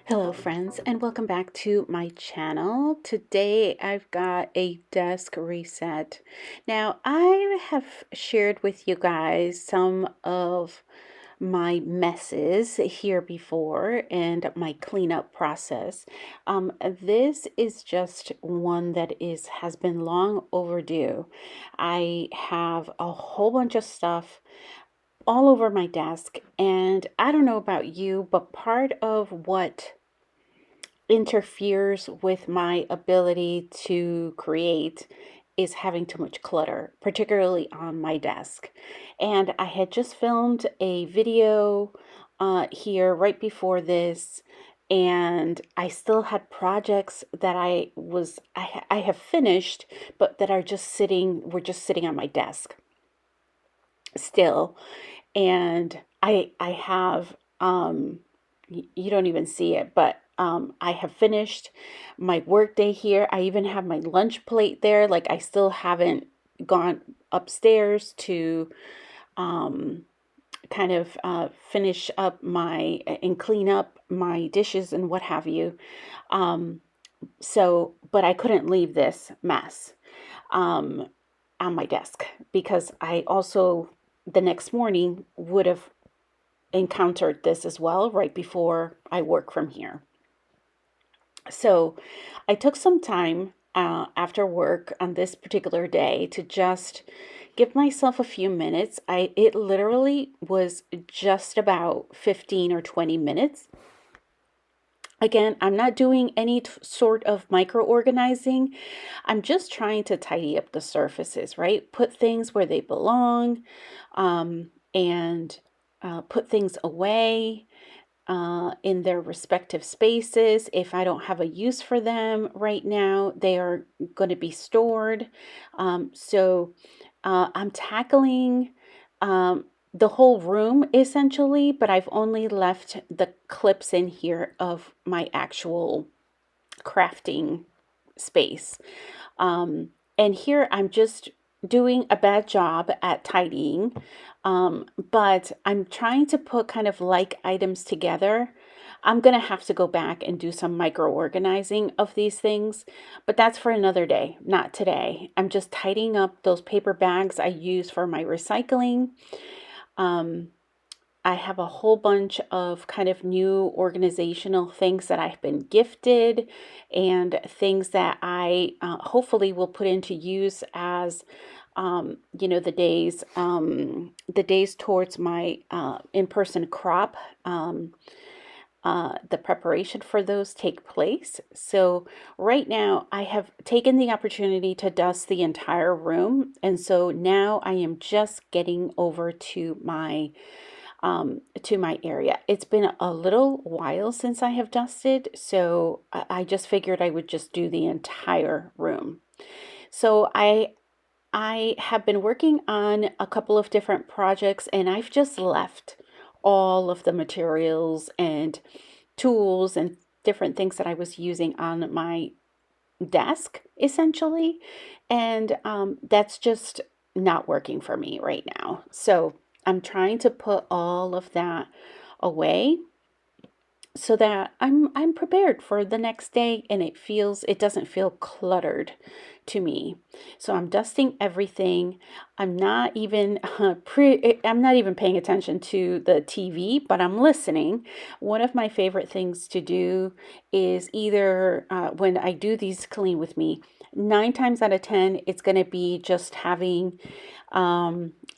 Hello friends, and welcome back to my channel. Today I've got a desk reset. Now I have shared with you guys some of my messes here before and my cleanup process. This is just one that has been long overdue. I have a whole bunch of stuff all over my desk, and I don't know about you, but part of what interferes with my ability to create is having too much clutter, particularly on my desk. And I had just filmed a video here right before this, and I still had projects that I have finished, but that are were just sitting on my desk still. And I have you don't even see it, but I have finished my work day here. I even have my lunch plate there. Like, I still haven't gone upstairs to um, kind of finish up and clean up my dishes and what have you. Um, but I couldn't leave this mess um, on my desk because I also the next morning would have encountered this as well right before I work from here. So I took some time after work on this particular day to just give myself a few minutes. It literally was just about 15 or 20 minutes. Again, I'm not doing any sort of micro organizing. I'm just trying to tidy up the surfaces, right? Put things where they belong, and put things away in their respective spaces. If I don't have a use for them right now, they are going to be stored. I'm tackling um, the whole room essentially, but I've only left the clips in here of my actual crafting space. And here I'm just doing a bad job at tidying, but I'm trying to put kind of like items together. I'm going to have to go back and do some micro organizing of these things, but that's for another day, not today. I'm just tidying up those paper bags I use for my recycling. Um, I have a whole bunch of kind of new organizational things that I've been gifted and things that I hopefully will put into use as the days towards my in-person crop. The preparation for those take place. So right now I have taken the opportunity to dust the entire room. And so now I am just getting over to my area. It's been a little while since I have dusted, so I just figured I would just do the entire room. So I have been working on a couple of different projects, and I've just left all of the materials and tools and different things that I was using on my desk essentially, and that's just not working for me right now. So I'm trying to put all of that away so that I'm prepared for the next day, and it doesn't feel cluttered to me. So I'm dusting everything. I'm not even paying attention to the TV, but I'm listening. One of my favorite things to do is either when I do these clean with me, 9 times out of 10, it's going to be just having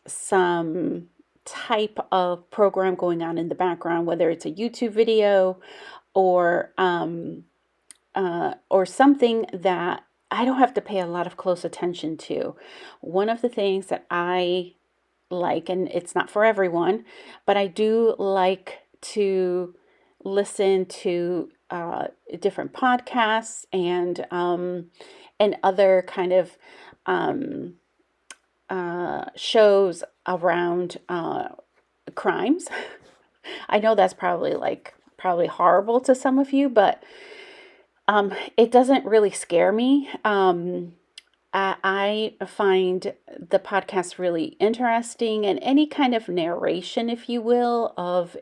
some type of program going on in the background, whether it's a YouTube video or or something that I don't have to pay a lot of close attention to. One of the things that I like, and it's not for everyone, but I do like to listen to different podcasts and other kind of um, shows around crimes. I know that's probably horrible to some of you, but it doesn't really scare me. I find the podcast really interesting, and any kind of narration, if you will, of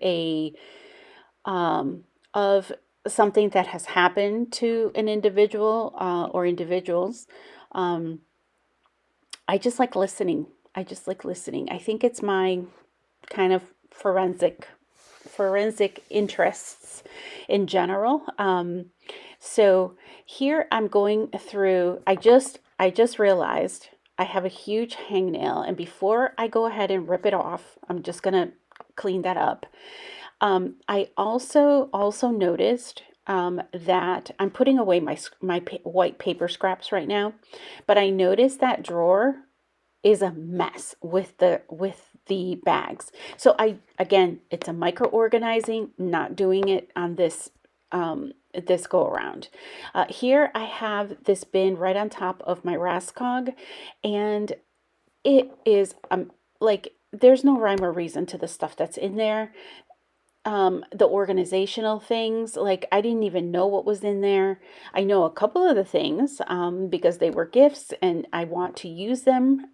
something that has happened to an individual or individuals, um, I just like listening. I just like listening. I think it's my kind of forensic interests in general. So here I'm going through. I just realized I have a huge hangnail, and before I go ahead and rip it off, I'm just gonna clean that up. I also noticed that I'm putting away my white paper scraps right now, but I noticed that drawer is a mess with the bags. So I again, it's a micro organizing, not doing it on this go around. Here I have this bin right on top of my Rascog, and it is like there's no rhyme or reason to the stuff that's in there. The organizational things, like I didn't even know what was in there. I know a couple of the things because they were gifts and I want to use them.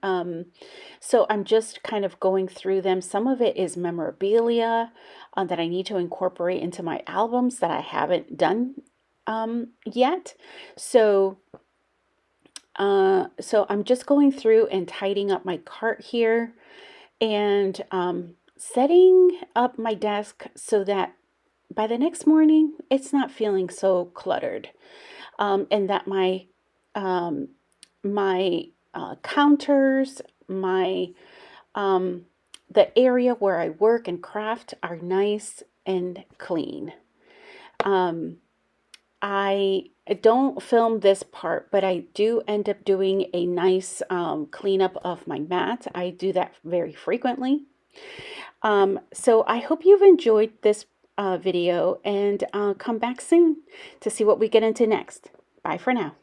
So I'm just kind of going through them. Some of it is memorabilia that I need to incorporate into my albums that I haven't done yet. So so I'm just going through and tidying up my cart here and setting up my desk so that by the next morning it's not feeling so cluttered, and that um, my counters, my um, the area where I work and craft are nice and clean. Um, I don't film this part, but I do end up doing a nice cleanup of my mat. I do that very frequently. So I hope you've enjoyed this video and come back soon to see what we get into next. Bye for now.